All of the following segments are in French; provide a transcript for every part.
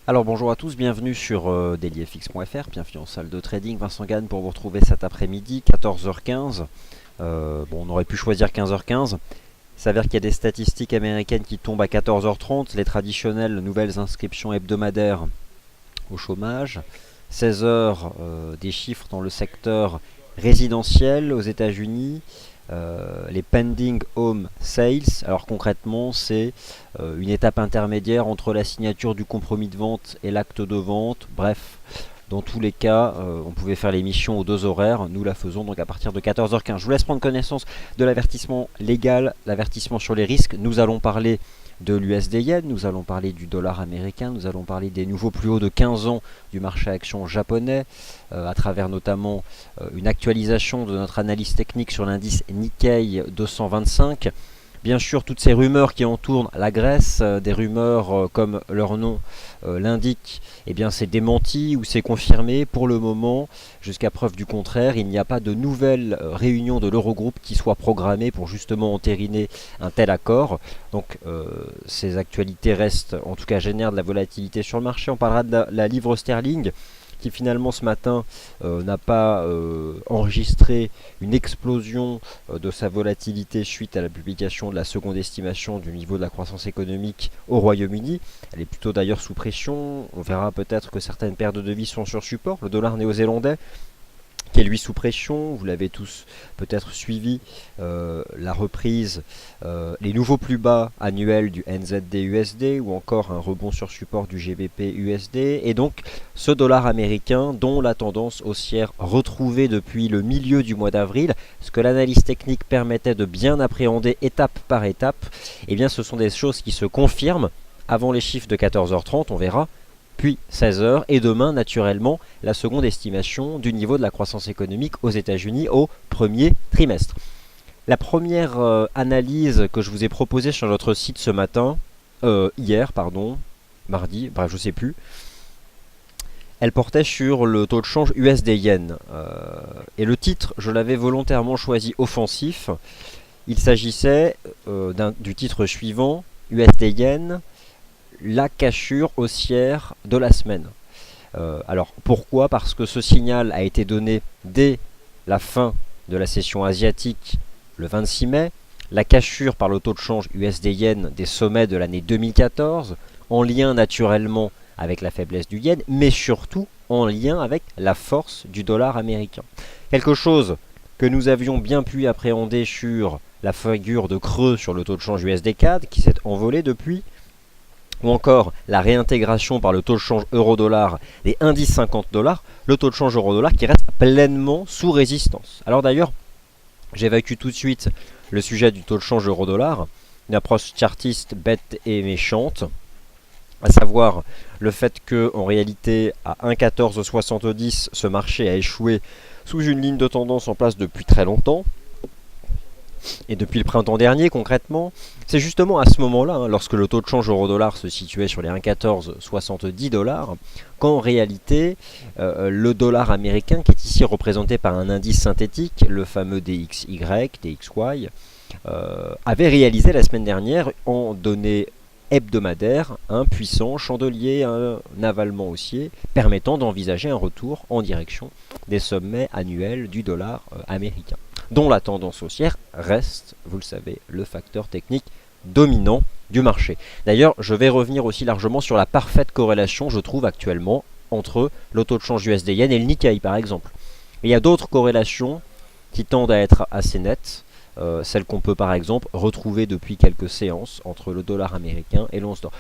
Alors bonjour à tous, bienvenue sur dailyfx.fr, bienvenue en salle de trading. Vincent Gagne pour vous retrouver cet après-midi, 14h15. Bon, on aurait pu choisir 15h15. Il s'avère qu'il y a des statistiques américaines qui tombent à 14h30, les traditionnelles nouvelles inscriptions hebdomadaires au chômage. 16h, des chiffres dans le secteur résidentiel aux États-Unis. Les pending home sales. Alors concrètement, c'est une étape intermédiaire entre la signature du compromis de vente et l'acte de vente. Bref, dans tous les cas, on pouvait faire l'émission aux deux horaires. Nous la faisons donc à partir de 14h15. Je vous laisse prendre connaissance de l'avertissement légal, l'avertissement sur les risques. Nous allons parler de l'USD Yen, nous allons parler du dollar américain, nous allons parler des nouveaux plus hauts de 15 ans du marché action japonais, à travers notamment une actualisation de notre analyse technique sur l'indice Nikkei 225. Bien sûr, toutes ces rumeurs qui entourent la Grèce, des rumeurs comme leur nom l'indique, eh bien c'est démenti ou c'est confirmé. Pour le moment, jusqu'à preuve du contraire, il n'y a pas de nouvelle réunion de l'Eurogroupe qui soit programmée pour justement entériner un tel accord. Donc ces actualités restent, en tout cas génèrent de la volatilité sur le marché. On parlera de la livre sterling, qui finalement ce matin n'a pas enregistré une explosion de sa volatilité suite à la publication de la seconde estimation du niveau de la croissance économique au Royaume-Uni. Elle est plutôt d'ailleurs sous pression. On verra peut-être que certaines paires de devises sont sur support. Le dollar néo-zélandais qui est lui sous pression, vous l'avez tous peut-être suivi, la reprise, les nouveaux plus bas annuels du NZD-USD ou encore un rebond sur support du GBP-USD et donc ce dollar américain dont la tendance haussière retrouvée depuis le milieu du mois d'avril, ce que l'analyse technique permettait de bien appréhender étape par étape, et bien ce sont des choses qui se confirment avant les chiffres de 14h30, on verra, puis 16h, et demain, naturellement, la seconde estimation du niveau de la croissance économique aux États-Unis au premier trimestre. La première analyse que je vous ai proposée sur notre site ce matin, mardi, bref, je sais plus, elle portait sur le taux de change USD-Yen. Et le titre, je l'avais volontairement choisi offensif. Il s'agissait du titre suivant, USD-Yen, la cassure haussière de la semaine. Alors pourquoi? Parce que ce signal a été donné dès la fin de la session asiatique le 26 mai, la cassure par le taux de change USD-Yen des sommets de l'année 2014, en lien naturellement avec la faiblesse du Yen, mais surtout en lien avec la force du dollar américain. Quelque chose que nous avions bien pu appréhender sur la figure de creux sur le taux de change USD-CAD qui s'est envolé depuis, ou encore la réintégration par le taux de change euro-dollar des indices 50 $, le taux de change euro-dollar qui reste pleinement sous résistance. Alors d'ailleurs, j'évacue tout de suite le sujet du taux de change euro-dollar, une approche chartiste bête et méchante, à savoir le fait que en réalité à 1,1470 ce marché a échoué sous une ligne de tendance en place depuis très longtemps. Et depuis le printemps dernier, concrètement, c'est justement à ce moment-là, lorsque le taux de change euro-dollar se situait sur les 1,1470 $, qu'en réalité, le dollar américain, qui est ici représenté par un indice synthétique, le fameux DXY, DXY, avait réalisé la semaine dernière, en données hebdomadaires, un puissant chandelier, un avalement haussier, permettant d'envisager un retour en direction des sommets annuels du dollar américain, dont la tendance haussière reste, vous le savez, le facteur technique dominant du marché. D'ailleurs, je vais revenir aussi largement sur la parfaite corrélation, je trouve actuellement, entre le taux de change USD-Yen et le Nikkei, par exemple. Mais il y a d'autres corrélations qui tendent à être assez nettes, celles qu'on peut par exemple retrouver depuis quelques séances entre le dollar américain et l'once d'or.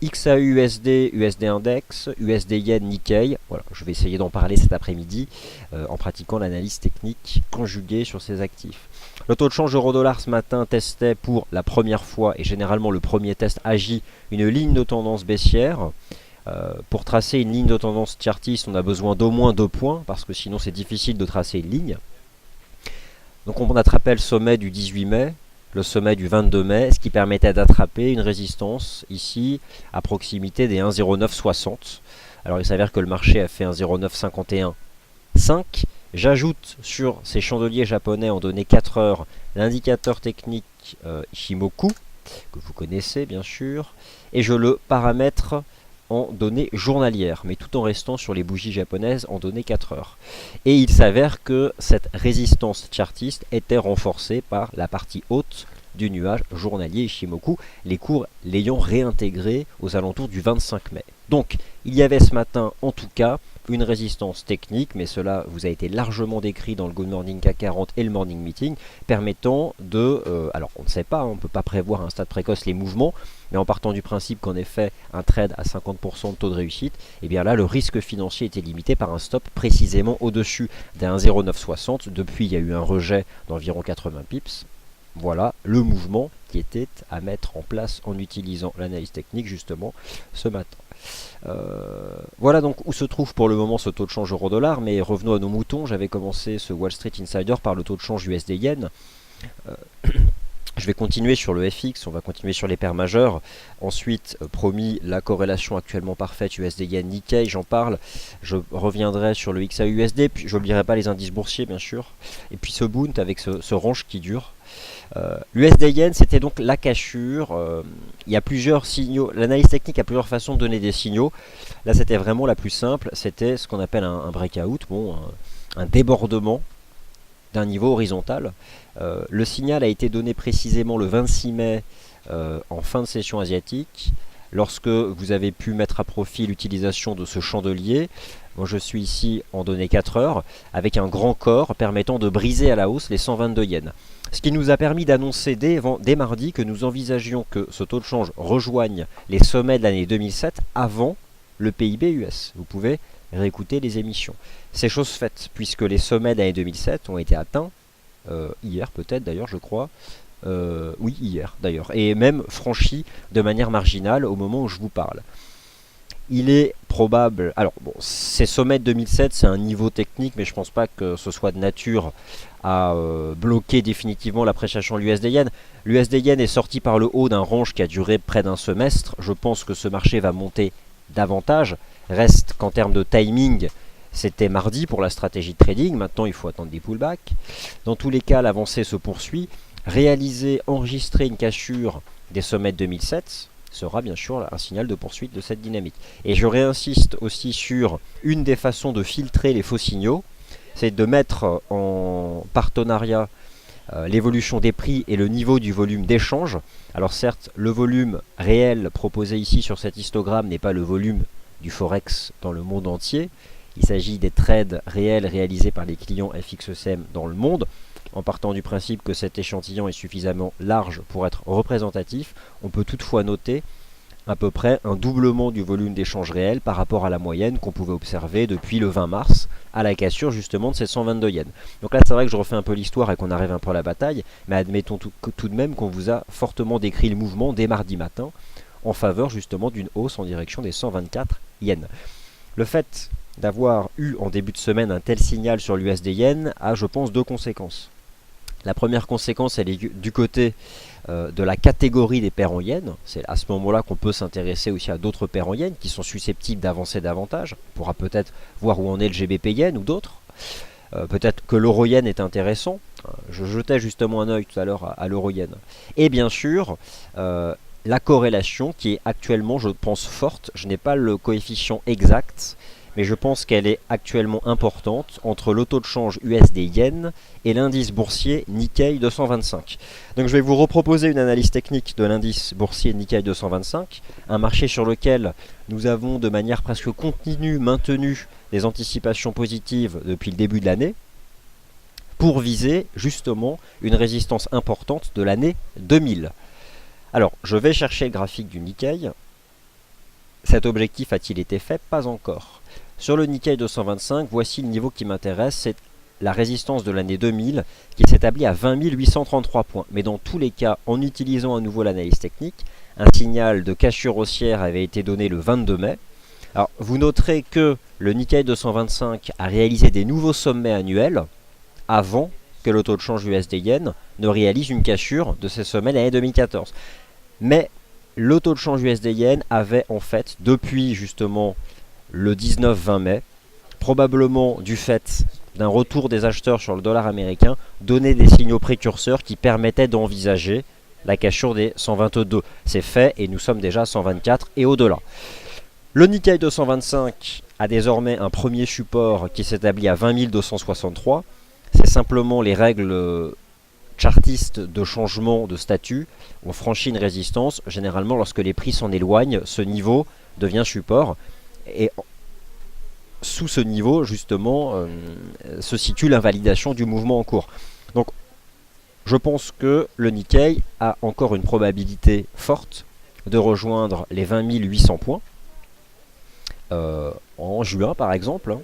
XAU-USD, USD Index, USD-Yen, Nikkei. Voilà, je vais essayer d'en parler cet après-midi en pratiquant l'analyse technique conjuguée sur ces actifs. Le taux de change euro-dollar ce matin testait pour la première fois, et généralement le premier test agit, une ligne de tendance baissière. Pour tracer une ligne de tendance chartiste, on a besoin d'au moins 2 points, parce que sinon c'est difficile de tracer une ligne. Donc on attrapait le sommet du 18 mai, le sommet du 22 mai, ce qui permettait d'attraper une résistance ici à proximité des 1,0960. Alors il s'avère que le marché a fait 1,0951,5. J'ajoute sur ces chandeliers japonais en données 4 heures l'indicateur technique Ishimoku, que vous connaissez bien sûr, et je le paramètre en données journalières, mais tout en restant sur les bougies japonaises en données 4 heures. Et il s'avère que cette résistance chartiste était renforcée par la partie haute du nuage journalier Ishimoku, les cours l'ayant réintégré aux alentours du 25 mai. Donc, il y avait ce matin, en tout cas, une résistance technique, mais cela vous a été largement décrit dans le Good Morning CAC 40 et le Morning Meeting, permettant de... alors, on ne sait pas, on ne peut pas prévoir à un stade précoce les mouvements, mais en partant du principe qu'en effet, un trade à 50% de taux de réussite, et bien là, le risque financier était limité par un stop précisément au-dessus des 1,0960. Depuis, il y a eu un rejet d'environ 80 pips. Voilà le mouvement qui était à mettre en place en utilisant l'analyse technique justement ce matin. Voilà donc où se trouve pour le moment ce taux de change euro-dollar, mais revenons à nos moutons. J'avais commencé ce Wall Street Insider par le taux de change USD-Yen. Je vais continuer sur le FX, on va continuer sur les paires majeures. Ensuite, promis, la corrélation actuellement parfaite USD-Yen Nikkei, j'en parle. Je reviendrai sur le XAUUSD, puis je n'oublierai pas les indices boursiers bien sûr. Et puis ce Bund avec ce range qui dure. L'USD-Yen, c'était donc la cassure. Il y a plusieurs signaux. L'analyse technique a plusieurs façons de donner des signaux. Là, c'était vraiment la plus simple. C'était ce qu'on appelle un breakout, bon, un débordement d'un niveau horizontal. Le signal a été donné précisément le 26 mai en fin de session asiatique, lorsque vous avez pu mettre à profit l'utilisation de ce chandelier. Moi je suis ici en données 4 heures, avec un grand corps permettant de briser à la hausse les 122 yens. Ce qui nous a permis d'annoncer dès mardi que nous envisagions que ce taux de change rejoigne les sommets de l'année 2007 avant le PIB US. Vous pouvez réécouter les émissions. C'est chose faite, puisque les sommets de l'année 2007 ont été atteints, hier peut-être d'ailleurs je crois, oui hier d'ailleurs, et même franchis de manière marginale au moment où je vous parle. Il est probable, alors bon, ces sommets de 2007 c'est un niveau technique, mais je pense pas que ce soit de nature à bloquer définitivement l'appréciation de l'USD-Yen. L'USD-Yen est sorti par le haut d'un range qui a duré près d'un semestre. Je pense que ce marché va monter davantage. Reste qu'en termes de timing, c'était mardi pour la stratégie de trading. Maintenant, il faut attendre des pullbacks. Dans tous les cas, l'avancée se poursuit. Enregistrer une cassure des sommets de 2007 sera bien sûr un signal de poursuite de cette dynamique. Et je réinsiste aussi sur une des façons de filtrer les faux signaux, c'est de mettre en partenariat l'évolution des prix et le niveau du volume d'échange. Alors certes, le volume réel proposé ici sur cet histogramme n'est pas le volume du Forex dans le monde entier. Il s'agit des trades réels réalisés par les clients FXECM dans le monde. En partant du principe que cet échantillon est suffisamment large pour être représentatif, on peut toutefois noter à peu près un doublement du volume d'échange réel par rapport à la moyenne qu'on pouvait observer depuis le 20 mars à la cassure justement de ces 122 yens. Donc là c'est vrai que je refais un peu l'histoire et qu'on arrive un peu à la bataille, mais admettons tout de même qu'on vous a fortement décrit le mouvement dès mardi matin en faveur justement d'une hausse en direction des 124 yens. Le fait d'avoir eu en début de semaine un tel signal sur l'USD-Yen a, je pense, deux conséquences. La première conséquence, elle est du côté de la catégorie des paires en yens. C'est à ce moment-là qu'on peut s'intéresser aussi à d'autres paires en yens qui sont susceptibles d'avancer davantage. On pourra peut-être voir où en est le GBP yen ou d'autres. Peut-être que l'euro yen est intéressant. Je jetais justement un œil tout à l'heure à l'euro yen. Et bien sûr, la corrélation qui est actuellement, je pense, forte. Je n'ai pas le coefficient exact, mais je pense qu'elle est actuellement importante entre le taux de change USD-Yen et l'indice boursier Nikkei 225. Donc je vais vous reproposer une analyse technique de l'indice boursier Nikkei 225, un marché sur lequel nous avons de manière presque continue maintenu des anticipations positives depuis le début de l'année, pour viser justement une résistance importante de l'année 2000. Alors, je vais chercher le graphique du Nikkei. Cet objectif a-t-il été fait? Pas encore. Sur le Nikkei 225, voici le niveau qui m'intéresse, c'est la résistance de l'année 2000 qui s'établit à 20 833 points. Mais dans tous les cas, en utilisant à nouveau l'analyse technique, un signal de cassure haussière avait été donné le 22 mai. Alors, vous noterez que le Nikkei 225 a réalisé des nouveaux sommets annuels avant que le taux de change USD-Yen ne réalise une cassure de ces sommets de l'année 2014. Mais le taux de change USD-Yen avait en fait, depuis justement le 19-20 mai, probablement du fait d'un retour des acheteurs sur le dollar américain, donné des signaux précurseurs qui permettaient d'envisager la cassure des 122. C'est fait et nous sommes déjà à 124 et au-delà. Le Nikkei 225 a désormais un premier support qui s'établit à 20 263. C'est simplement les règles chartistes de changement de statut. On franchit une résistance. Généralement, lorsque les prix s'en éloignent, ce niveau devient support. Et sous ce niveau, justement, se situe l'invalidation du mouvement en cours. Donc, je pense que le Nikkei a encore une probabilité forte de rejoindre les 20 800 points. En juin par exemple,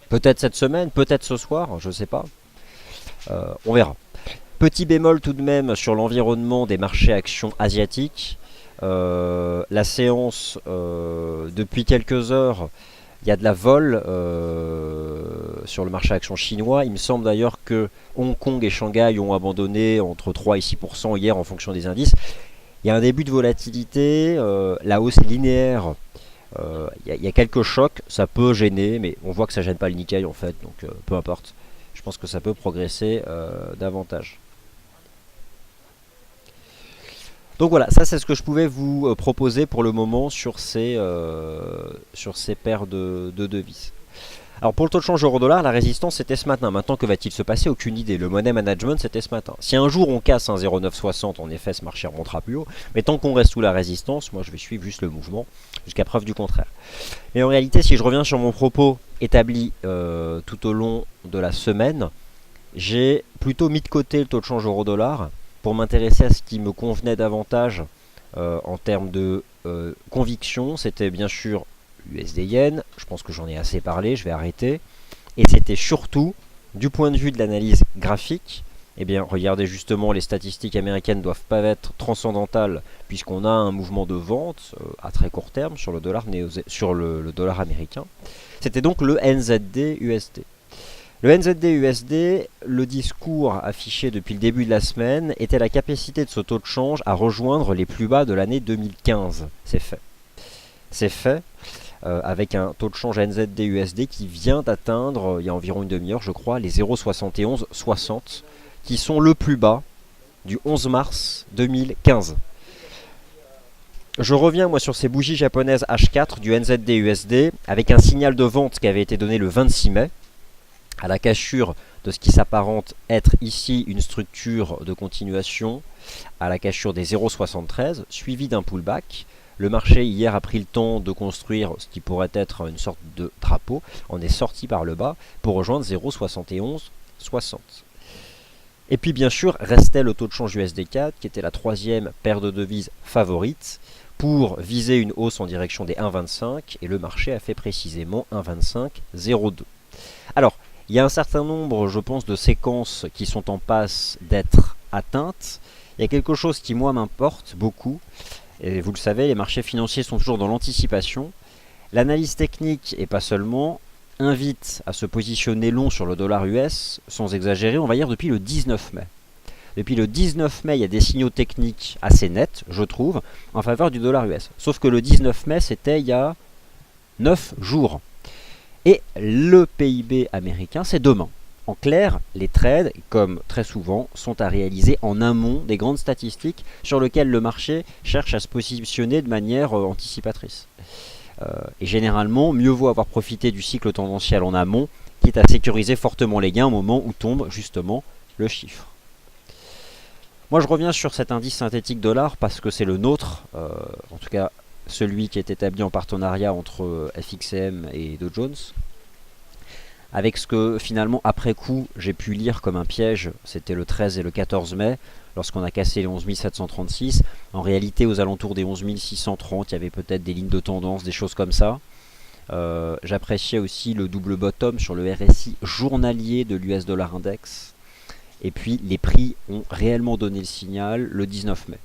peut-être cette semaine, peut-être ce soir, je ne sais pas, on verra. Petit bémol tout de même sur l'environnement des marchés actions asiatiques. La séance, depuis quelques heures, il y a de la vol sur le marché actions chinois. Il me semble d'ailleurs que Hong Kong et Shanghai ont abandonné entre 3 et 6% hier en fonction des indices. Il y a un début de volatilité, la hausse est linéaire. Il y a quelques chocs, ça peut gêner, mais on voit que ça gêne pas le Nikkei en fait, donc peu importe. Je pense que ça peut progresser davantage. Donc voilà, ça c'est ce que je pouvais vous proposer pour le moment sur ces paires de devises. Alors pour le taux de change euro-dollar, la résistance c'était ce matin. Maintenant, que va-t-il se passer? Aucune idée. Le money management c'était ce matin. Si un jour on casse un 0,960, en effet ce marché remontera plus haut. Mais tant qu'on reste sous la résistance, moi je vais suivre juste le mouvement jusqu'à preuve du contraire. Mais en réalité, si je reviens sur mon propos établi tout au long de la semaine, j'ai plutôt mis de côté le taux de change euro-dollar pour m'intéresser à ce qui me convenait davantage en termes de conviction. C'était bien sûr USD-Yen, je pense que j'en ai assez parlé, je vais arrêter. Et c'était surtout, du point de vue de l'analyse graphique, eh bien regardez justement, les statistiques américaines ne doivent pas être transcendantales, puisqu'on a un mouvement de vente à très court terme sur le dollar, le dollar américain. C'était donc le NZD-USD. Le NZD-USD, le discours affiché depuis le début de la semaine était la capacité de ce taux de change à rejoindre les plus bas de l'année 2015. C'est fait. C'est fait. Avec un taux de change NZD-USD qui vient d'atteindre, il y a environ une demi-heure je crois, les 0,7160 qui sont le plus bas du 11 mars 2015. Je reviens moi sur ces bougies japonaises H4 du NZD-USD avec un signal de vente qui avait été donné le 26 mai à la cassure de ce qui s'apparente être ici une structure de continuation à la cassure des 0,73 suivi d'un pullback. Le marché hier a pris le temps de construire ce qui pourrait être une sorte de drapeau. On est sorti par le bas pour rejoindre 0,7160. Et puis bien sûr restait le taux de change USD4 qui était la troisième paire de devises favorite pour viser une hausse en direction des 1,25 et le marché a fait précisément 1,2502. Alors il y a un certain nombre, je pense, de séquences qui sont en passe d'être atteintes. Il y a quelque chose qui moi m'importe beaucoup. Et vous le savez, les marchés financiers sont toujours dans l'anticipation. L'analyse technique, et pas seulement, invite à se positionner long sur le dollar US, sans exagérer, on va dire depuis le 19 mai. Depuis le 19 mai, il y a des signaux techniques assez nets, je trouve, en faveur du dollar US. Sauf que le 19 mai, c'était il y a 9 jours. Et le PIB américain, c'est demain. En clair, les trades, comme très souvent, sont à réaliser en amont des grandes statistiques sur lesquelles le marché cherche à se positionner de manière anticipatrice. Et généralement, mieux vaut avoir profité du cycle tendanciel en amont, quitte à sécuriser fortement les gains au moment où tombe justement le chiffre. Moi je reviens sur cet indice synthétique dollar parce que c'est le nôtre, en tout cas celui qui est établi en partenariat entre FXCM et Dow Jones. Avec ce que finalement après coup j'ai pu lire comme un piège, c'était le 13 et le 14 mai, lorsqu'on a cassé les 11 736. En réalité aux alentours des 11 630, il y avait peut-être des lignes de tendance, des choses comme ça. J'appréciais aussi le double bottom sur le RSI journalier de l'US Dollar Index. Et puis les prix ont réellement donné le signal le 19 mai.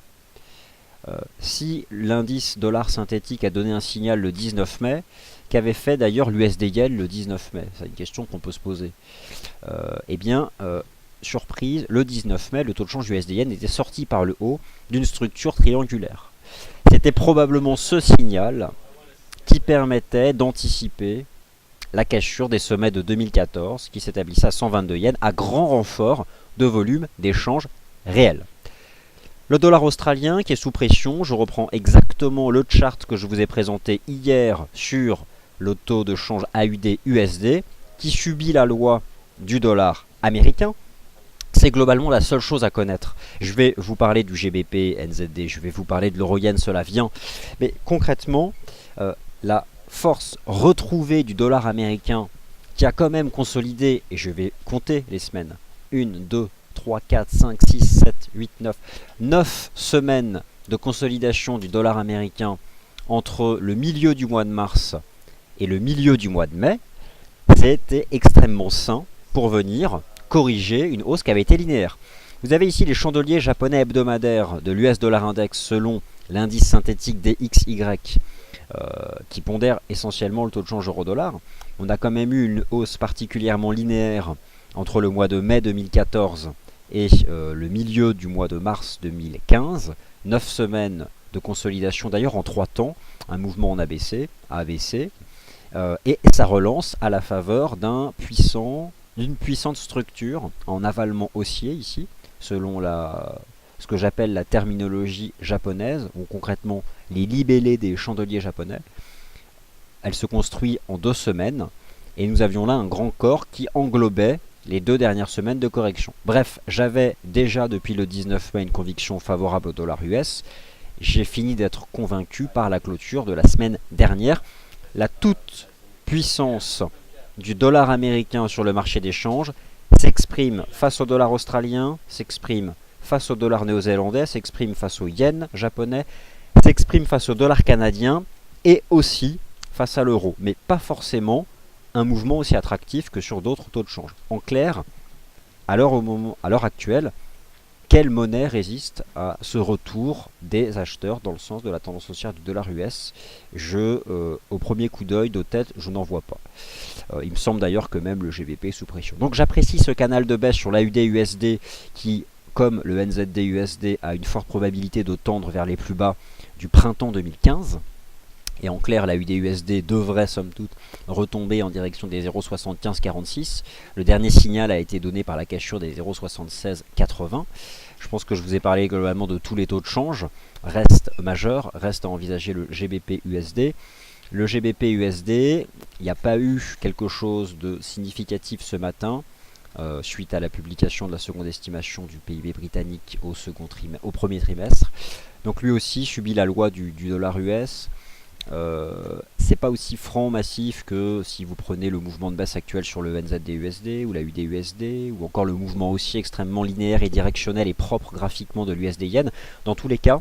Si l'indice dollar synthétique a donné un signal le 19 mai, qu'avait fait d'ailleurs l'USD-Yen le 19 mai? C'est une question qu'on peut se poser. Eh bien, surprise, le 19 mai, le taux de change USD-Yen était sorti par le haut d'une structure triangulaire. C'était probablement ce signal qui permettait d'anticiper la cassure des sommets de 2014 qui s'établissait à 122 yens à grand renfort de volume d'échanges réels. Le dollar australien qui est sous pression, je reprends exactement le chart que je vous ai présenté hier sur le taux de change AUD-USD qui subit la loi du dollar américain. C'est globalement la seule chose à connaître. Je vais vous parler du GBP, NZD, je vais vous parler de l'euro-yen, cela vient. Mais concrètement, la force retrouvée du dollar américain qui a quand même consolidé, et je vais compter les semaines, 1, 2, 3, 4, 5, 6, 7, 8, 9, 9 semaines de consolidation du dollar américain entre le milieu du mois de mars et le milieu du mois de mai, c'était extrêmement sain pour venir corriger une hausse qui avait été linéaire. Vous avez ici les chandeliers japonais hebdomadaires de l'US Dollar Index selon l'indice synthétique DXY qui pondère essentiellement le taux de change euro-dollar. On a quand même eu une hausse particulièrement linéaire entre le mois de mai 2014 et le milieu du mois de mars 2015. 9 semaines de consolidation d'ailleurs en 3 temps, un mouvement en ABC, et ça relance à la faveur d'une puissante structure en avalement haussier ici, selon ce que j'appelle la terminologie japonaise, ou concrètement les libellés des chandeliers japonais. Elle se construit en 2 semaines, et nous avions là un grand corps qui englobait les 2 dernières semaines de correction. Bref, j'avais déjà depuis le 19 mai une conviction favorable au dollar US. J'ai fini d'être convaincu par la clôture de la semaine dernière. La toute puissance du dollar américain sur le marché des changes s'exprime face au dollar australien, s'exprime face au dollar néo-zélandais, s'exprime face au yen japonais, s'exprime face au dollar canadien et aussi face à l'euro, mais pas forcément un mouvement aussi attractif que sur d'autres taux de change. En clair, à l'heure actuelle, quelle monnaie résiste à ce retour des acheteurs dans le sens de la tendance haussière du dollar US? Au premier coup d'œil de tête, je n'en vois pas. Il me semble d'ailleurs que même le GBP est sous pression. Donc j'apprécie ce canal de baisse sur l'AUD-USD qui, comme le NZD-USD, a une forte probabilité de tendre vers les plus bas du printemps 2015. Et en clair, la UD-USD devrait somme toute retomber en direction des 0,7546. Le dernier signal a été donné par la cassure des 0,7680. Je pense que je vous ai parlé globalement de tous les taux de change. Reste majeur, reste à envisager le GBP-USD. Le GBP-USD, il n'y a pas eu quelque chose de significatif ce matin, suite à la publication de la seconde estimation du PIB britannique au premier trimestre. Donc lui aussi subit la loi du dollar US. C'est pas aussi franc, massif que si vous prenez le mouvement de baisse actuel sur le NZD-USD ou la UD-USD ou encore le mouvement aussi extrêmement linéaire et directionnel et propre graphiquement de l'USD-Yen. Dans tous les cas,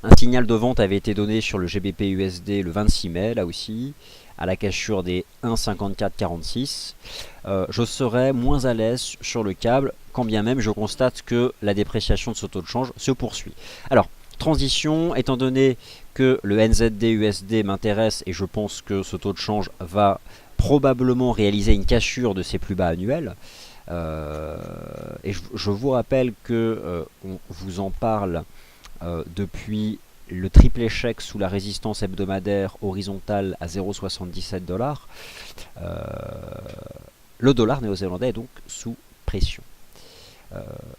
un signal de vente avait été donné sur le GBP-USD le 26 mai, là aussi, à la cassure des 1,5446. Je serais moins à l'aise sur le câble, quand bien même je constate que la dépréciation de ce taux de change se poursuit. Alors, transition, étant donné que le NZD-USD m'intéresse et je pense que ce taux de change va probablement réaliser une cassure de ses plus bas annuels, et je vous rappelle que on vous en parle depuis le triple échec sous la résistance hebdomadaire horizontale à 0,77 $, le dollar néo-zélandais est donc sous pression.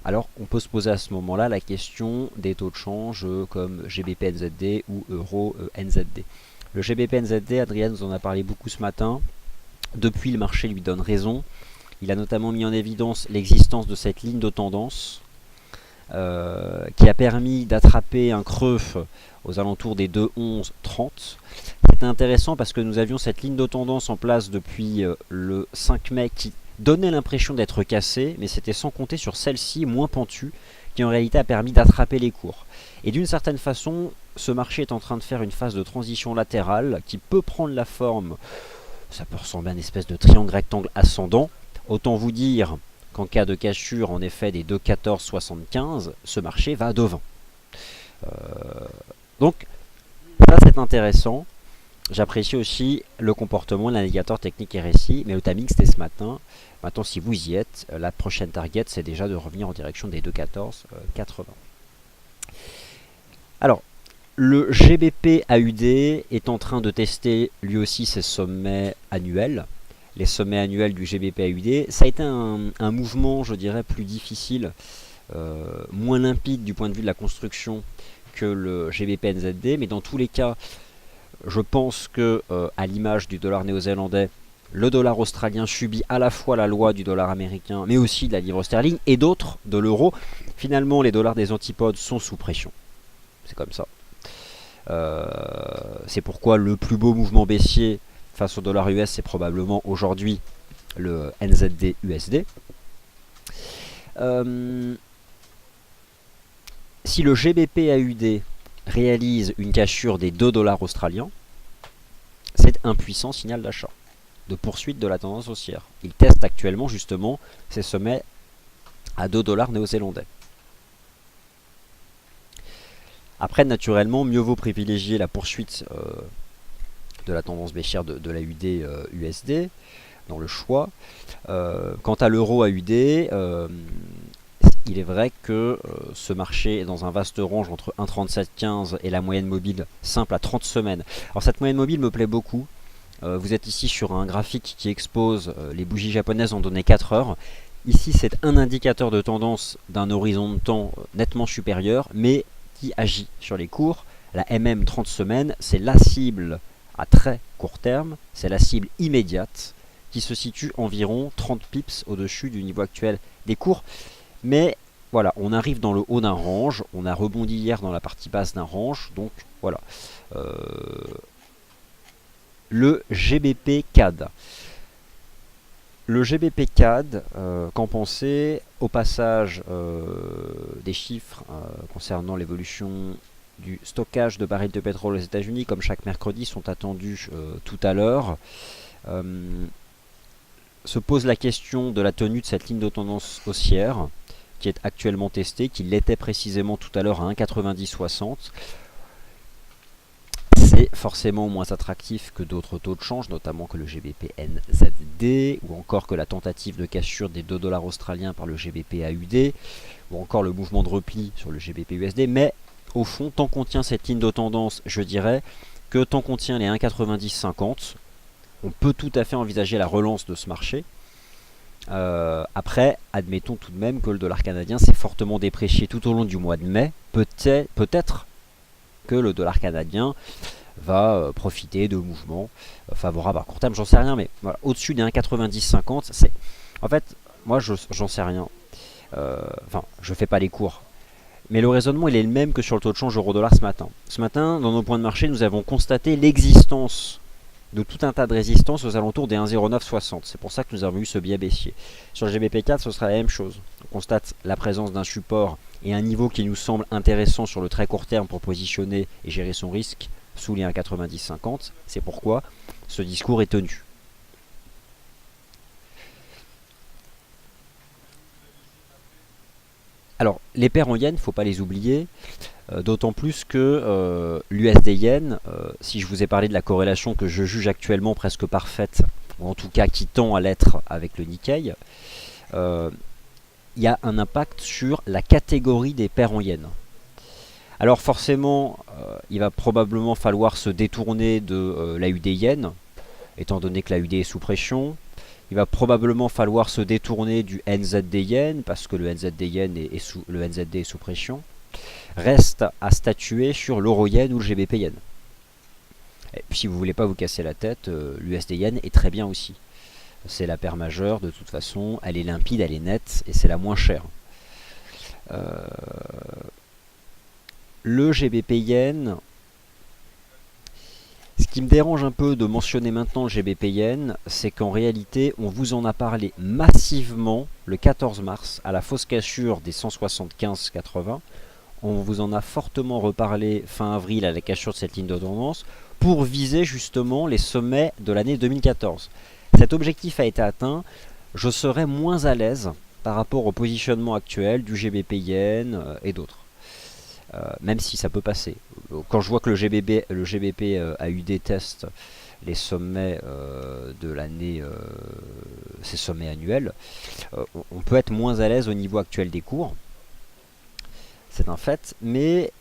Alors on peut se poser à ce moment-là la question des taux de change comme GBP-NZD ou Euro-NZD. Le GBP-NZD, Adrien nous en a parlé beaucoup ce matin. Depuis, le marché lui donne raison. Il a notamment mis en évidence l'existence de cette ligne de tendance qui a permis d'attraper un creux aux alentours des 2,1130. C'était intéressant parce que nous avions cette ligne de tendance en place depuis le 5 mai qui donnait l'impression d'être cassée, mais c'était sans compter sur celle-ci moins pentue qui en réalité a permis d'attraper les cours. Et d'une certaine façon, ce marché est en train de faire une phase de transition latérale qui peut prendre la forme, ça peut ressembler à une espèce de triangle rectangle ascendant. Autant vous dire qu'en cas de cassure en effet des 2,1475, ce marché va devant. Donc ça c'est intéressant. J'apprécie aussi le comportement de l'indicateur technique RSI, mais le timing c'était ce matin. Maintenant si vous y êtes, la prochaine target c'est déjà de revenir en direction des 2,1480. Alors, le GBP AUD est en train de tester lui aussi ses sommets annuels. Les sommets annuels du GBP AUD, ça a été un mouvement, je dirais, plus difficile moins limpide du point de vue de la construction que le GBP-NZD, mais dans tous les cas, je pense que, à l'image du dollar néo-zélandais, le dollar australien subit à la fois la loi du dollar américain, mais aussi de la livre sterling, et d'autres de l'euro. Finalement, les dollars des antipodes sont sous pression. C'est comme ça. C'est pourquoi le plus beau mouvement baissier face au dollar US, c'est probablement aujourd'hui le NZD USD. Si le GBP AUD réalise une cassure des 2 dollars australiens, c'est un puissant signal d'achat, de poursuite de la tendance haussière. Il teste actuellement justement ces sommets à 2 dollars néo-zélandais. Après, naturellement, mieux vaut privilégier la poursuite de la tendance baissière de l'AUD USD dans le choix. Quant à l'euro AUD, il est vrai que ce marché est dans un vaste range entre 1,3715 et la moyenne mobile simple à 30 semaines. Alors cette moyenne mobile me plaît beaucoup. Vous êtes ici sur un graphique qui expose les bougies japonaises en données 4 heures. Ici, c'est un indicateur de tendance d'un horizon de temps nettement supérieur, mais qui agit sur les cours. La MM 30 semaines, c'est la cible à très court terme, c'est la cible immédiate qui se situe environ 30 pips au-dessus du niveau actuel des cours. Mais voilà, on arrive dans le haut d'un range, on a rebondi hier dans la partie basse d'un range, donc voilà. Le GBP CAD. Le GBP CAD, qu'en pensez au passage des chiffres concernant l'évolution du stockage de barils de pétrole aux États-Unis, comme chaque mercredi, sont attendus tout à l'heure. Se pose la question de la tenue de cette ligne de tendance haussière, qui est actuellement testée, qui l'était précisément tout à l'heure à 1,9060. C'est forcément moins attractif que d'autres taux de change, notamment que le GBP-NZD, ou encore que la tentative de cassure des 2 dollars australiens par le GBP-AUD, ou encore le mouvement de repli sur le GBP-USD. Mais au fond, tant qu'on tient cette ligne de tendance, je dirais que tant qu'on tient les 1,9050, on peut tout à fait envisager la relance de ce marché. Après, admettons tout de même que le dollar canadien s'est fortement déprécié tout au long du mois de mai. Peut-être que le dollar canadien va profiter de mouvements favorables à court terme, j'en sais rien, mais voilà, au-dessus des 1,9050, c'est... En fait, moi, j'en sais rien. Enfin, je fais pas les cours. Mais le raisonnement, il est le même que sur le taux de change euro-dollar ce matin. Ce matin, dans nos points de marché, nous avons constaté l'existence de tout un tas de résistances aux alentours des 1,0960. C'est pour ça que nous avons eu ce biais baissier. Sur le GBP4, ce sera la même chose. On constate la présence d'un support et un niveau qui nous semble intéressant sur le très court terme pour positionner et gérer son risque sous les 1,9050. C'est pourquoi ce discours est tenu. Alors, les paires en yens, il ne faut pas les oublier. D'autant plus que l'USD yen, si je vous ai parlé de la corrélation que je juge actuellement presque parfaite, ou en tout cas qui tend à l'être avec le Nikkei, il y a un impact sur la catégorie des paires en yens. Alors forcément, il va probablement falloir se détourner de l'AUD yen, étant donné que l'AUD est sous pression. Il va probablement falloir se détourner du NZD yen, parce que le NZD yen le NZD est sous pression. Reste à statuer sur l'euro yen ou le GBP yen. Et puis si vous voulez pas vous casser la tête, l'USD yen est très bien aussi. C'est la paire majeure, de toute façon, elle est limpide, elle est nette, et c'est la moins chère. Le GBP yen, ce qui me dérange un peu de mentionner maintenant le GBP yen, c'est qu'en réalité, on vous en a parlé massivement le 14 mars, à la fausse cassure des 175,80. On vous en a fortement reparlé fin avril à la cassure de cette ligne de tendance pour viser justement les sommets de l'année 2014. Cet objectif a été atteint, je serais moins à l'aise par rapport au positionnement actuel du GBP yen et d'autres. Même si ça peut passer. Quand je vois que le GBP AUD teste les sommets de l'année, ces sommets annuels, on peut être moins à l'aise au niveau actuel des cours. C'est un fait, mais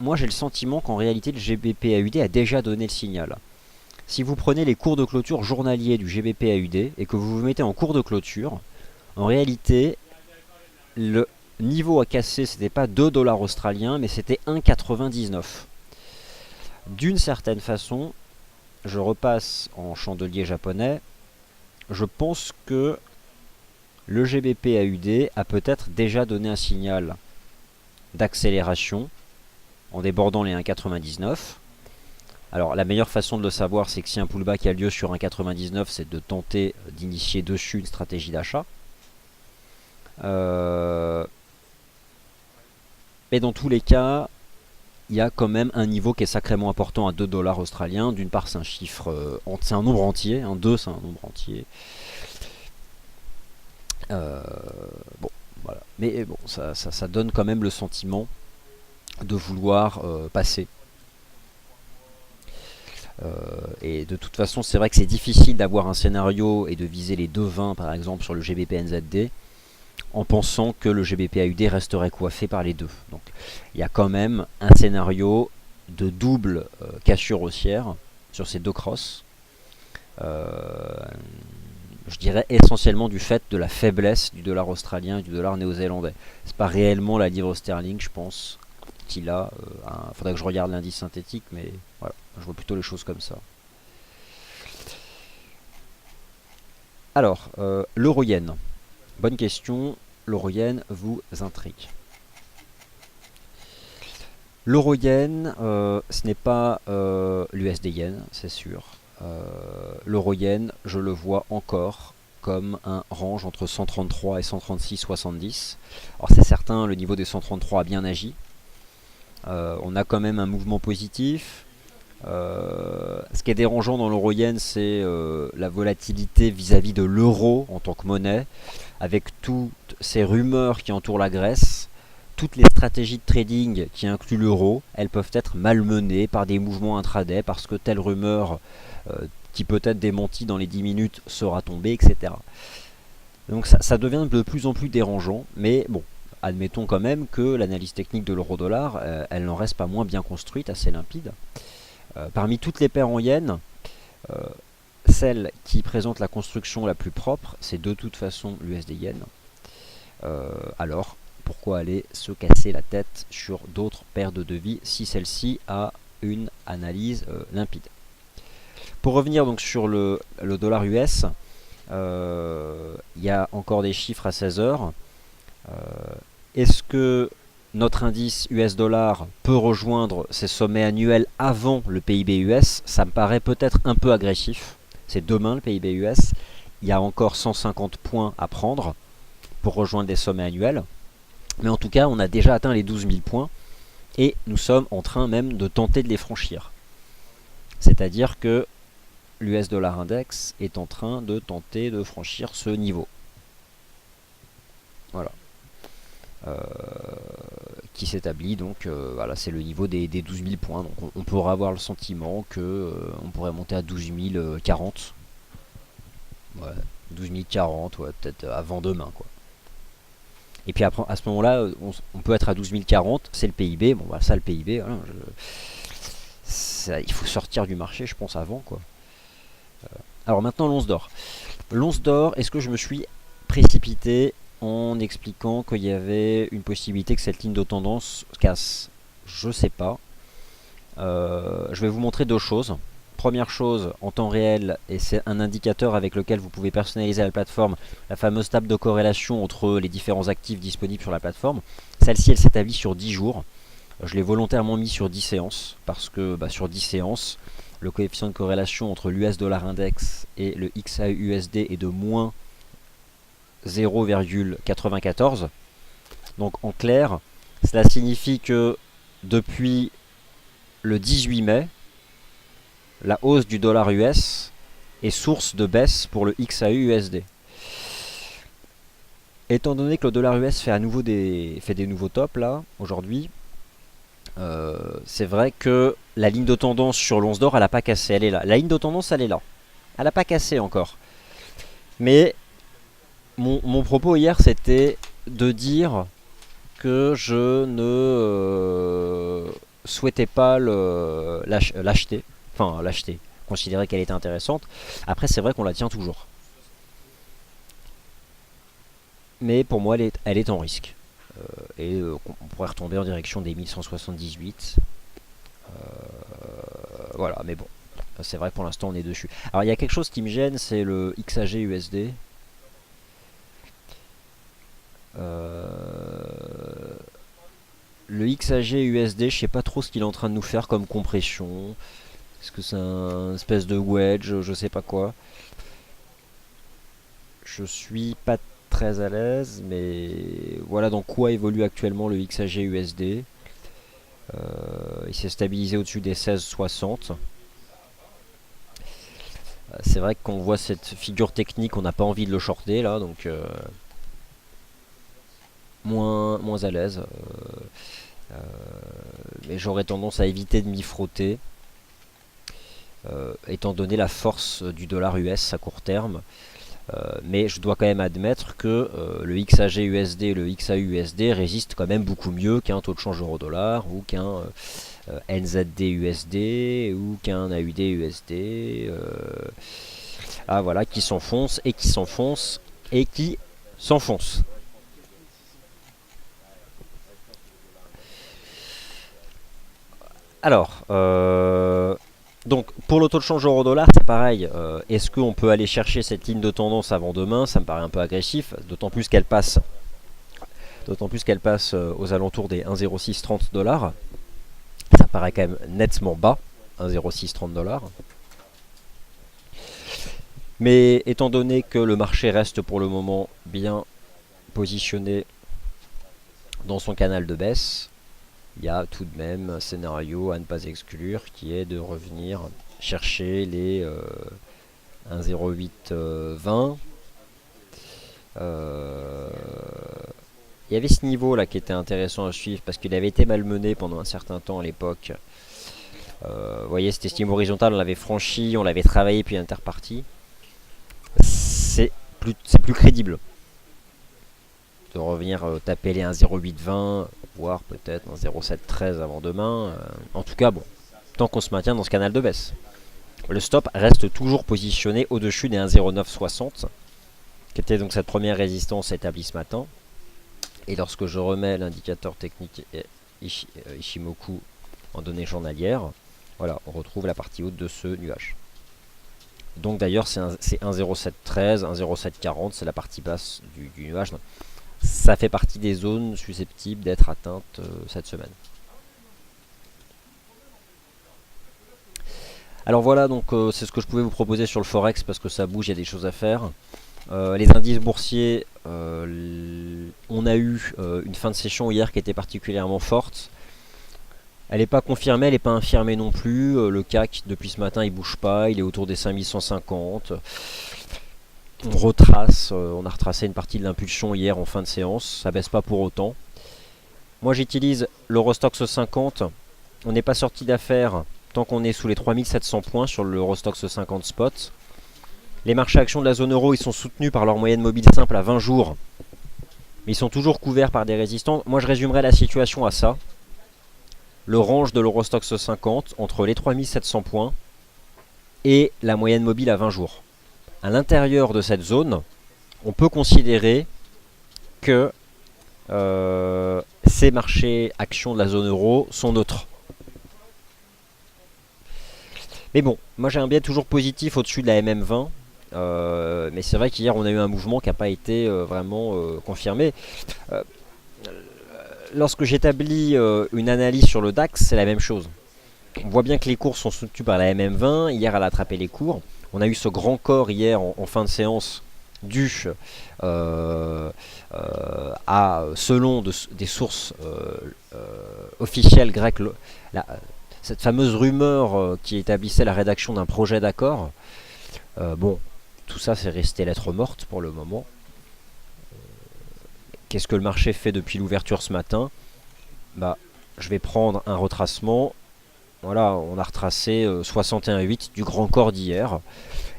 moi j'ai le sentiment qu'en réalité le GBP AUD a déjà donné le signal. Si vous prenez les cours de clôture journaliers du GBP AUD et que vous vous mettez en cours de clôture, en réalité niveau à casser, c'était pas 2 dollars australiens, mais c'était 1,99. D'une certaine façon, je repasse en chandelier japonais, je pense que le GBP AUD a peut-être déjà donné un signal d'accélération en débordant les 1,99. Alors la meilleure façon de le savoir, c'est que si un pullback a lieu sur 1,99, c'est de tenter d'initier dessus une stratégie d'achat. Mais dans tous les cas, il y a quand même un niveau qui est sacrément important à 2 dollars australiens. D'une part, c'est un chiffre, c'est un nombre entier, 2 c'est un nombre entier. Bon, voilà. Mais bon, ça donne quand même le sentiment de vouloir passer. Et de toute façon, c'est vrai que c'est difficile d'avoir un scénario et de viser les 2,20 par exemple sur le GBP NZD en pensant que le GBP AUD resterait coiffé par les deux. Donc il y a quand même un scénario de double cassure haussière sur ces deux crosses. Je dirais essentiellement du fait de la faiblesse du dollar australien et du dollar néo-zélandais. C'est pas réellement la livre sterling, je pense, qu'il a. Faudrait que je regarde l'indice synthétique, mais voilà, je vois plutôt les choses comme ça. Alors, l'euro-yen. Bonne question. L'euro-yen vous intrigue. L'euro-yen, ce n'est pas l'USD-yen, c'est sûr. L'euro-yen, je le vois encore comme un range entre 133 et 136,70. Alors c'est certain, le niveau des 133 a bien agi. On a quand même un mouvement positif. Ce qui est dérangeant dans l'euro-yen, c'est la volatilité vis-à-vis de l'euro en tant que monnaie, avec toutes ces rumeurs qui entourent la Grèce. Toutes les stratégies de trading qui incluent l'euro, elles peuvent être malmenées par des mouvements intraday parce que telle rumeur qui peut être démentie dans les 10 minutes sera tombée, etc. Donc ça devient de plus en plus dérangeant, mais bon, admettons quand même que l'analyse technique de l'euro-dollar, elle n'en reste pas moins bien construite, assez limpide. Parmi toutes les paires en yens, celle qui présente la construction la plus propre, c'est de toute façon l'USD-yen. Alors, pourquoi aller se casser la tête sur d'autres paires de devis si celle-ci a une analyse limpide? Pour revenir donc sur le dollar US, il y a encore des chiffres à 16 heures. Est-ce que notre indice US dollar peut rejoindre ses sommets annuels avant le PIB US? Ça me paraît peut-être un peu agressif. C'est demain le PIB US. Il y a encore 150 points à prendre pour rejoindre les sommets annuels. Mais en tout cas, on a déjà atteint les 12 000 points et nous sommes en train même de tenter de les franchir. C'est-à-dire que l'US dollar index est en train de tenter de franchir ce niveau. Voilà. Qui s'établit donc, voilà, c'est le niveau des 12 000 points. Donc on pourrait avoir le sentiment que on pourrait monter à 12 040. Ouais, 12 040, ouais, peut-être avant demain, quoi. Et puis après, à ce moment-là, on peut être à 12 040, c'est le PIB. Bon, voilà, ça, le PIB, voilà, il faut sortir du marché, je pense, avant, quoi. Alors maintenant, l'once d'or. L'once d'or, est-ce que je me suis précipité en expliquant qu'il y avait une possibilité que cette ligne de tendance casse? Je sais pas. Je vais vous montrer deux choses. Première chose, en temps réel, et c'est un indicateur avec lequel vous pouvez personnaliser la plateforme, la fameuse table de corrélation entre les différents actifs disponibles sur la plateforme. Celle-ci, elle s'établit sur 10 jours. Je l'ai volontairement mis sur 10 séances, parce que sur 10 séances, le coefficient de corrélation entre l'US dollar index et le XAUUSD est de moins 0,94. Donc en clair, cela signifie que depuis le 18 mai, la hausse du dollar US est source de baisse pour le XAUUSD. Étant donné que le dollar US fait des nouveaux tops là aujourd'hui, c'est vrai que la ligne de tendance sur l'once d'or, elle n'a pas cassé, elle est là. La ligne de tendance, elle est là. Elle n'a pas cassé encore. Mais mon propos hier, c'était de dire que je ne souhaitais pas l'acheter. Enfin, l'acheter. Considérer qu'elle était intéressante. Après, c'est vrai qu'on la tient toujours. Mais pour moi, elle est en risque. on pourrait retomber en direction des 1178. Voilà, mais bon, c'est vrai que pour l'instant on est dessus. Alors il y a quelque chose qui me gêne, c'est le XAG USD. Le XAG USD, je sais pas trop ce qu'il est en train de nous faire comme compression. Est-ce que c'est un espèce de wedge, je sais pas quoi. Je suis pas très à l'aise, mais voilà dans quoi évolue actuellement le XAG USD. Il s'est stabilisé au-dessus des 16,60. C'est vrai que quand on voit cette figure technique, on n'a pas envie de le shorter là, donc moins à l'aise. Mais j'aurais tendance à éviter de m'y frotter, étant donné la force du dollar US à court terme. Mais je dois quand même admettre que le XAG USD et le XAU USD résistent quand même beaucoup mieux qu'un taux de change euro-dollar ou qu'un NZD USD ou qu'un AUD USD. Ah voilà, qui s'enfonce et qui s'enfonce et qui s'enfonce. Alors, donc pour le taux de change euro-dollar, c'est pareil. Est-ce qu'on peut aller chercher cette ligne de tendance avant demain? Ça me paraît un peu agressif, d'autant plus qu'elle passe, aux alentours des 1,0630 $. Ça paraît quand même nettement bas, 1,0630 $. Mais étant donné que le marché reste pour le moment bien positionné dans son canal de baisse, il y a tout de même un scénario à ne pas exclure qui est de revenir chercher les 1,0820. Il y avait ce niveau là qui était intéressant à suivre parce qu'il avait été malmené pendant un certain temps à l'époque. Vous voyez, cette estime horizontale, on l'avait franchi, on l'avait travaillé puis interparti. C'est plus crédible de revenir taper les 1,0820, voire peut-être 1,0713 avant demain. En tout cas, bon, tant qu'on se maintient dans ce canal de baisse. Le stop reste toujours positionné au-dessus des 1,0960, qui était donc cette première résistance établie ce matin. Et lorsque je remets l'indicateur technique Ishimoku en données journalières, voilà, on retrouve la partie haute de ce nuage. Donc d'ailleurs c'est 1,0713, 1,0740, c'est la partie basse du nuage. Donc, ça fait partie des zones susceptibles d'être atteintes cette semaine. Alors voilà, donc c'est ce que je pouvais vous proposer sur le Forex parce que ça bouge, il y a des choses à faire. Les indices boursiers, on a eu une fin de session hier qui était particulièrement forte. Elle n'est pas confirmée, elle n'est pas infirmée non plus. Le CAC depuis ce matin il bouge pas, il est autour des 5150. On a retracé une partie de l'impulsion hier en fin de séance, ça baisse pas pour autant. Moi j'utilise l'Eurostoxx 50, on n'est pas sorti d'affaire tant qu'on est sous les 3700 points sur l'Eurostoxx 50 spot. Les marchés actions de la zone euro, ils sont soutenus par leur moyenne mobile simple à 20 jours. Mais ils sont toujours couverts par des résistants. Moi je résumerai la situation à ça. Le range de l'Eurostoxx 50 entre les 3700 points et la moyenne mobile à 20 jours. À l'intérieur de cette zone, on peut considérer que ces marchés actions de la zone euro sont neutres. Mais bon, moi j'ai un biais toujours positif au-dessus de la MM20. Mais c'est vrai qu'hier on a eu un mouvement qui n'a pas été vraiment confirmé. Lorsque j'établis une analyse sur le DAX, c'est la même chose. On voit bien que les cours sont soutenus par la MM20. Hier, elle a attrapé les cours. On a eu ce grand corps hier en fin de séance dû à, selon des sources officielles grecques, cette fameuse rumeur qui établissait la rédaction d'un projet d'accord. Bon, tout ça c'est resté lettre morte pour le moment. Qu'est-ce que le marché fait depuis l'ouverture ce matin? Bah, je vais prendre un retracement. Voilà, on a retracé 61,8 du grand corps d'hier.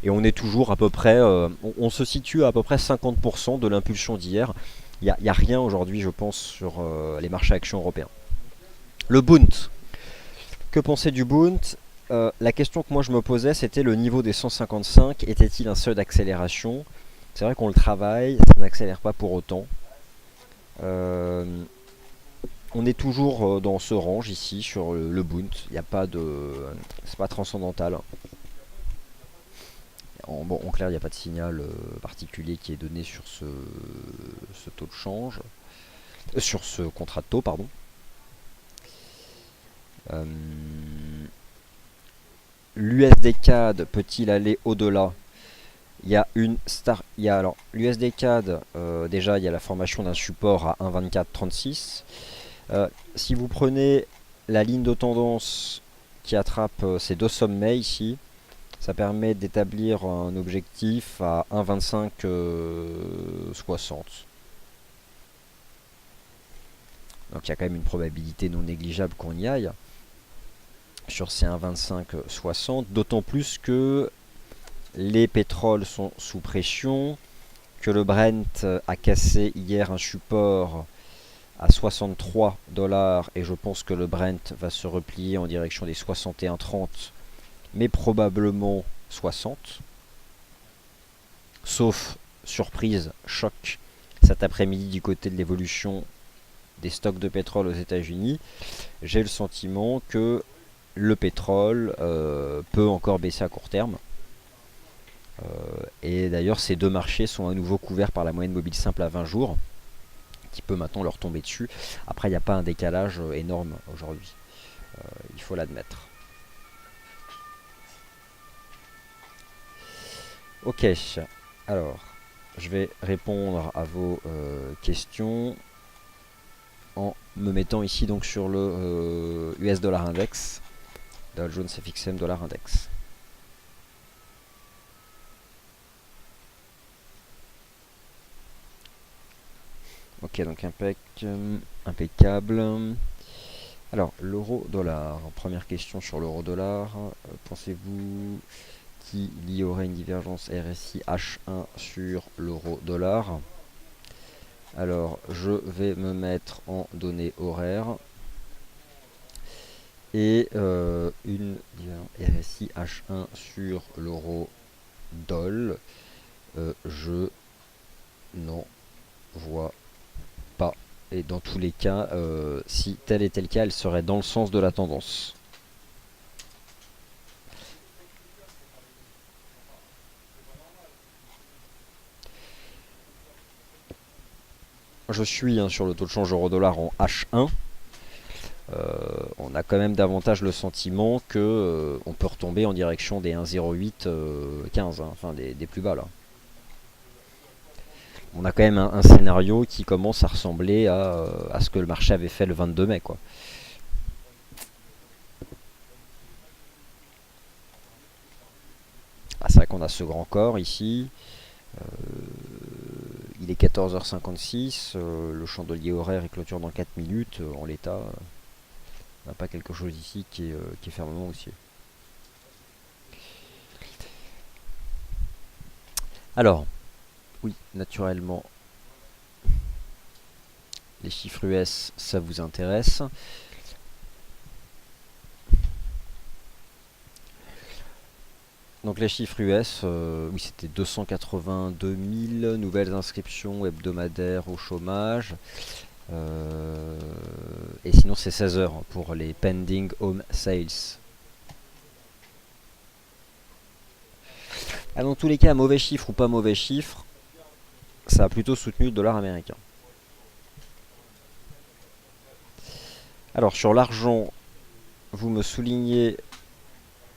Et on est toujours à peu près, on se situe à peu près 50% de l'impulsion d'hier. Il n'y a rien aujourd'hui, je pense, sur les marchés actions européens. Le Bund. Que penser du Bund? La question que moi je me posais, c'était le niveau des 155. Était-il un seuil d'accélération? C'est vrai qu'on le travaille, ça n'accélère pas pour autant. Euh, on est toujours dans ce range ici sur le Bund. Il n'y a pas de, c'est pas transcendantal. Bon, en clair, il n'y a pas de signal particulier qui est donné sur ce taux de change, sur ce contrat de taux, pardon. L'USD CAD peut-il aller au-delà? Il y a une star. Il y a alors l'USD CAD, déjà il y a la formation d'un support à 1,2436. Si vous prenez la ligne de tendance qui attrape ces deux sommets ici, ça permet d'établir un objectif à 1,2560. Donc il y a quand même une probabilité non négligeable qu'on y aille sur ces 1,2560, d'autant plus que les pétroles sont sous pression, que le Brent a cassé hier un support à 63 dollars et je pense que le Brent va se replier en direction des 61,30, mais probablement 60. Sauf surprise, choc, cet après-midi du côté de l'évolution des stocks de pétrole aux États-Unis, j'ai le sentiment que le pétrole peut encore baisser à court terme. Et d'ailleurs, ces deux marchés sont à nouveau couverts par la moyenne mobile simple à 20 jours, qui peut maintenant leur tomber dessus. Après, il n'y a pas un décalage énorme aujourd'hui, il faut l'admettre. Ok, alors, je vais répondre à vos questions en me mettant ici donc sur le US Dollar Index, Dow Jones FXM Dollar Index. Ok, donc impeccable. Alors, l'euro-dollar. Première question sur l'euro-dollar. Pensez-vous qu'il y aurait une divergence RSI H1 sur l'euro-dollar? Alors, je vais me mettre en données horaires. Et une RSI H1 sur l'euro-doll. Je n'en vois pas. Et dans tous les cas, si tel était le cas, elle serait dans le sens de la tendance. Je suis sur le taux de change euro-dollar en H1. On a quand même davantage le sentiment que on peut retomber en direction des 1,0815, enfin des plus bas là. On a quand même un scénario qui commence à ressembler à ce que le marché avait fait le 22 mai, quoi. Ah, c'est vrai qu'on a ce grand corps ici. Il est 14h56. Le chandelier horaire est clôture dans 4 minutes. En l'état, on n'a pas quelque chose ici qui est fermement haussier. Alors, oui, naturellement, les chiffres US, ça vous intéresse. Donc les chiffres US, oui, c'était 282 000 nouvelles inscriptions hebdomadaires au chômage. Et sinon c'est 16 heures pour les pending home sales. Dans tous les cas, mauvais chiffre ou pas mauvais chiffre, ça a plutôt soutenu le dollar américain. Alors sur l'argent, vous me soulignez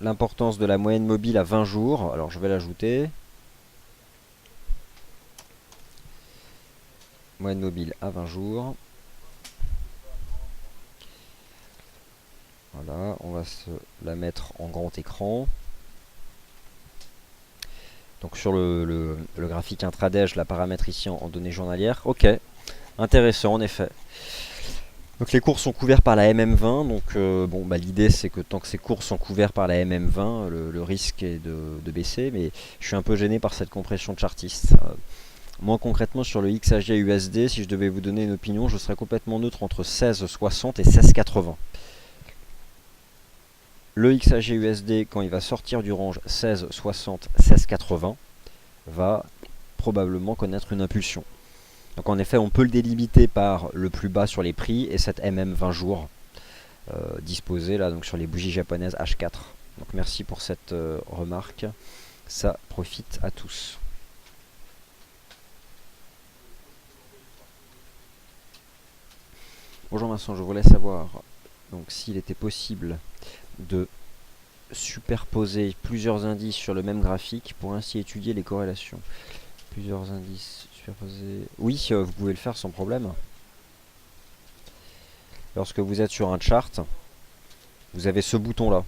l'importance de la moyenne mobile à 20 jours. Alors je vais l'ajouter. Moyenne mobile à 20 jours. Voilà, on va se la mettre en grand écran. Donc sur le graphique intraday, je la paramètre ici en données journalières. Ok, intéressant en effet. Donc les cours sont couverts par la MM20, donc l'idée c'est que tant que ces cours sont couverts par la MM20, le risque est de baisser, mais je suis un peu gêné par cette compression chartiste. Moi concrètement sur le XAG USD, si je devais vous donner une opinion, je serais complètement neutre entre 16,60 et 16,80. Le XAG USD, quand il va sortir du range 16,60, 16,80, va probablement connaître une impulsion. Donc en effet, on peut le délimiter par le plus bas sur les prix et cette MM 20 jours disposée là donc sur les bougies japonaises H4. Donc merci pour cette remarque. Ça profite à tous. Bonjour Vincent, je voulais savoir donc s'il était possible de superposer plusieurs indices sur le même graphique pour ainsi étudier les corrélations. Plusieurs indices superposés. Oui, vous pouvez le faire sans problème. Lorsque vous êtes sur un chart, vous avez ce bouton là.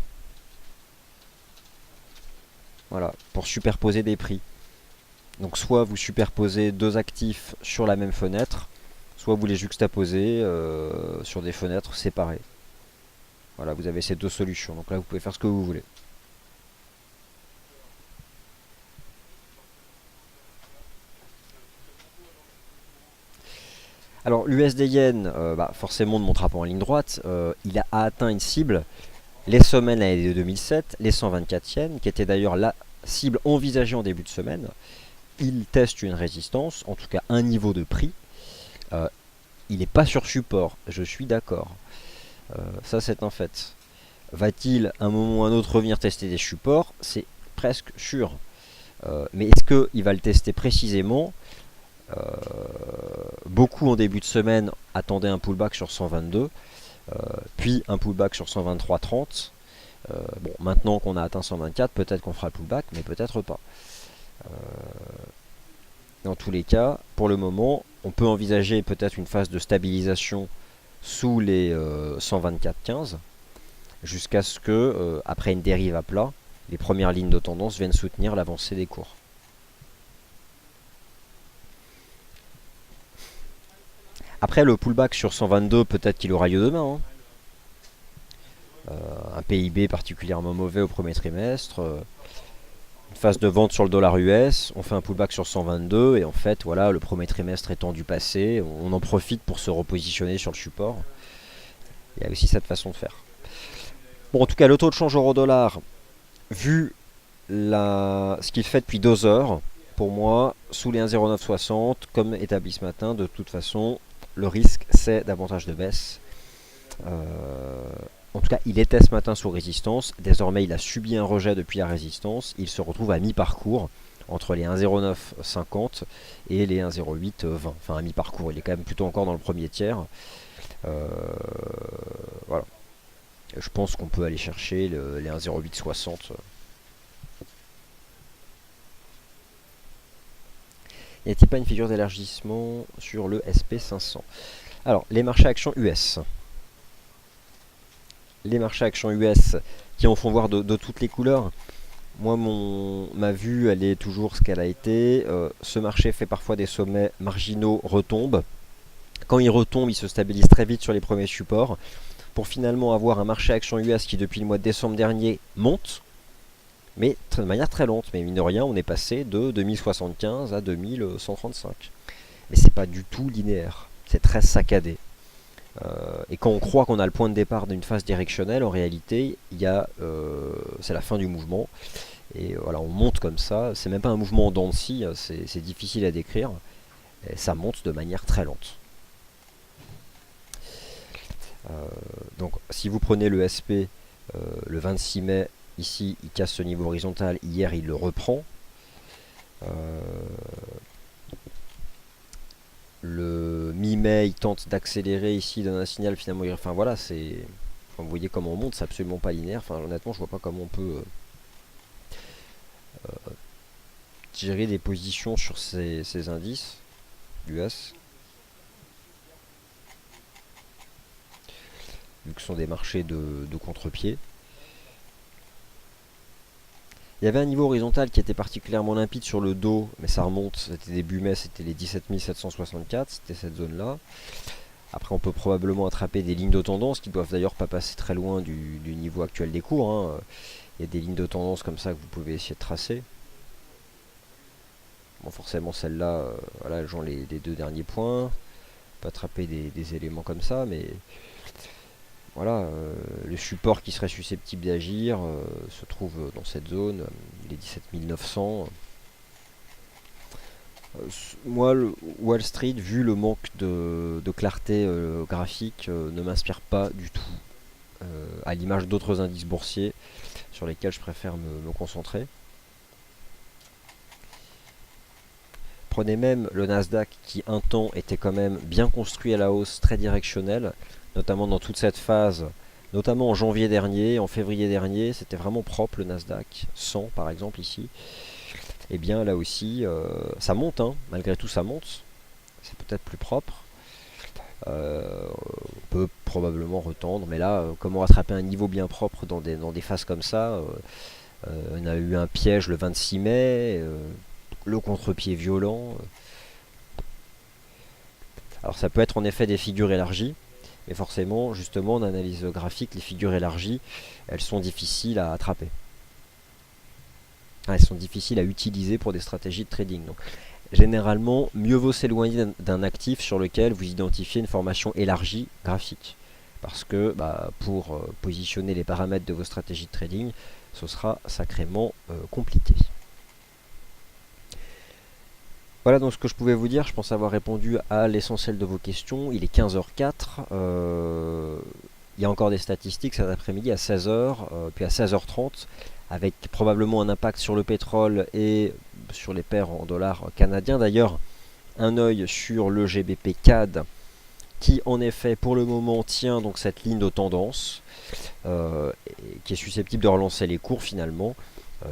Voilà, pour superposer des prix. Donc soit vous superposez deux actifs sur la même fenêtre, soit vous les juxtaposez sur des fenêtres séparées. Voilà, vous avez ces deux solutions. Donc là, vous pouvez faire ce que vous voulez. Alors l'USD Yen, forcément ne montera pas en ligne droite. Il a atteint une cible, les sommets de l'année 2007, les 124 yens, qui était d'ailleurs la cible envisagée en début de semaine. Il teste une résistance, en tout cas un niveau de prix. Il n'est pas sur support, je suis d'accord. Ça c'est un fait. Va-t-il à un moment ou à un autre revenir tester des supports? C'est presque sûr. Mais est-ce qu'il va le tester précisément? Beaucoup en début de semaine attendaient un pullback sur 122, puis un pullback sur 123,30. Bon, maintenant qu'on a atteint 124, peut-être qu'on fera le pullback, mais peut-être pas. Dans tous les cas, pour le moment, on peut envisager peut-être une phase de stabilisation sous les 124,15, jusqu'à ce que, après une dérive à plat, les premières lignes de tendance viennent soutenir l'avancée des cours. Après le pullback sur 122, peut-être qu'il aura lieu demain. Un PIB particulièrement mauvais au premier trimestre. Une phase de vente sur le dollar US. On fait un pullback sur 122. Et en fait, voilà, le premier trimestre étant du passé, on en profite pour se repositionner sur le support. Il y a aussi cette façon de faire. Bon, en tout cas, le taux de change euro-dollar, vu ce qu'il fait depuis 2 heures, pour moi, sous les 1,0960, comme établi ce matin, de toute façon, le risque, c'est davantage de baisse. En tout cas, il était ce matin sous résistance. Désormais, il a subi un rejet depuis la résistance. Il se retrouve à mi-parcours entre les 1,0950 et les 1,0820. Enfin, à mi-parcours, il est quand même plutôt encore dans le premier tiers. Voilà. Je pense qu'on peut aller chercher les 1,0860. Y a-t-il pas une figure d'élargissement sur le SP500? Alors, les marchés actions US. Les marchés actions US qui en font voir de toutes les couleurs. Moi, ma vue, elle est toujours ce qu'elle a été. Ce marché fait parfois des sommets marginaux, retombe. Quand il retombe, il se stabilise très vite sur les premiers supports. Pour finalement avoir un marché actions US qui, depuis le mois de décembre dernier, monte. Mais de manière très lente. Mais mine de rien, on est passé de 2075 à 2135. Mais c'est pas du tout linéaire. C'est très saccadé. Et quand on croit qu'on a le point de départ d'une phase directionnelle, en réalité, c'est la fin du mouvement. Et voilà, on monte comme ça. C'est même pas un mouvement en dents de scie, c'est difficile à décrire. Et ça monte de manière très lente. Donc, si vous prenez le SP le 26 mai, ici, il casse ce niveau horizontal. Hier, il le reprend. Le mi-mai, il tente d'accélérer ici, donne un signal finalement. Enfin voilà, vous voyez comment on monte, c'est absolument pas linéaire. Enfin, honnêtement, je vois pas comment on peut gérer des positions sur ces indices US. Vu que ce sont des marchés de contre-pied. Il y avait un niveau horizontal qui était particulièrement limpide sur le dos, mais ça remonte, c'était début mai, c'était les 17 764, c'était cette zone-là. Après, on peut probablement attraper des lignes de tendance qui doivent d'ailleurs pas passer très loin du niveau actuel des cours. Il y a des lignes de tendance comme ça que vous pouvez essayer de tracer. Bon, forcément, celle-là, voilà, elles ont les 2 derniers points. On peut attraper des éléments comme ça, mais voilà, le support qui serait susceptible d'agir se trouve dans cette zone, les 17 900. Moi, Wall Street, vu le manque de clarté graphique, ne m'inspire pas du tout, à l'image d'autres indices boursiers sur lesquels je préfère me concentrer. Prenez même le Nasdaq qui un temps était quand même bien construit à la hausse, très directionnel, notamment dans toute cette phase, notamment en janvier dernier, en février dernier, c'était vraiment propre le Nasdaq, 100 par exemple ici. Et bien là aussi, ça monte, hein, malgré tout ça monte, c'est peut-être plus propre. On peut probablement retendre, mais là, comment rattraper un niveau bien propre dans des phases comme ça, on a eu un piège le 26 mai, le contre-pied violent. Alors ça peut être en effet des figures élargies, mais forcément, justement, en analyse graphique, les figures élargies, elles sont difficiles à attraper. Elles sont difficiles à utiliser pour des stratégies de trading. Donc, généralement, mieux vaut s'éloigner d'un actif sur lequel vous identifiez une formation élargie graphique. Parce que pour positionner les paramètres de vos stratégies de trading, ce sera sacrément compliqué. Voilà donc ce que je pouvais vous dire. Je pense avoir répondu à l'essentiel de vos questions. Il est 15h04. Il y a encore des statistiques cet après-midi à 16h, puis à 16h30, avec probablement un impact sur le pétrole et sur les paires en dollars canadiens. D'ailleurs, un œil sur le GBP CAD qui en effet pour le moment tient donc cette ligne de tendance qui est susceptible de relancer les cours finalement.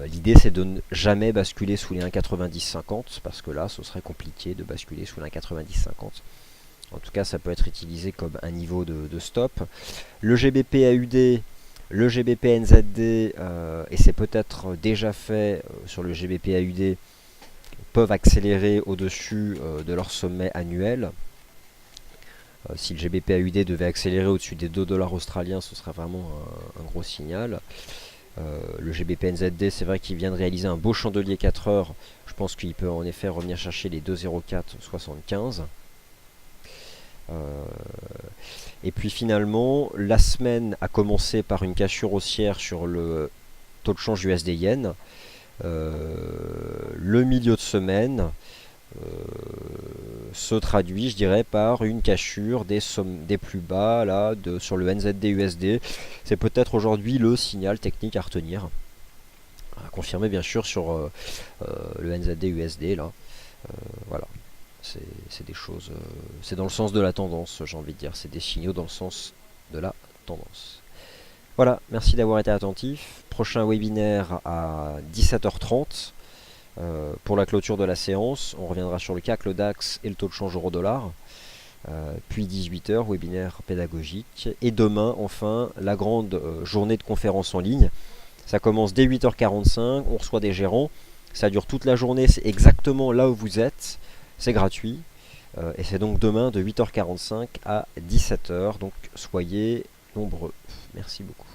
L'idée c'est de ne jamais basculer sous les 1,9050 parce que là ce serait compliqué de basculer sous les 1,9050. En tout cas ça peut être utilisé comme un niveau de stop. Le GBP AUD, le GBP NZD et c'est peut-être déjà fait sur le GBP AUD peuvent accélérer au-dessus de leur sommet annuel. Si le GBP AUD devait accélérer au-dessus des 2 dollars australiens, ce serait vraiment un gros signal. Le GBP NZD, c'est vrai qu'il vient de réaliser un beau chandelier 4 heures. Je pense qu'il peut en effet revenir chercher les 2,0475. Et puis finalement, la semaine a commencé par une cassure haussière sur le taux de change USD-Yen. Le milieu de semaine se traduit, je dirais, par une cassure des plus bas là, sur le NZD-USD. C'est peut-être aujourd'hui le signal technique à retenir. À confirmer bien sûr sur le NZD-USD là. Voilà. C'est des choses, c'est dans le sens de la tendance, j'ai envie de dire. C'est des signaux dans le sens de la tendance. Voilà, merci d'avoir été attentif. Prochain webinaire à 17h30 pour la clôture de la séance. On reviendra sur le CAC, le DAX et le taux de change euro-dollar. Puis 18h, webinaire pédagogique. Et demain, enfin, la grande journée de conférence en ligne. Ça commence dès 8h45, on reçoit des gérants. Ça dure toute la journée, c'est exactement là où vous êtes. C'est gratuit. Et c'est donc demain de 8h45 à 17h. Donc soyez nombreux. Merci beaucoup.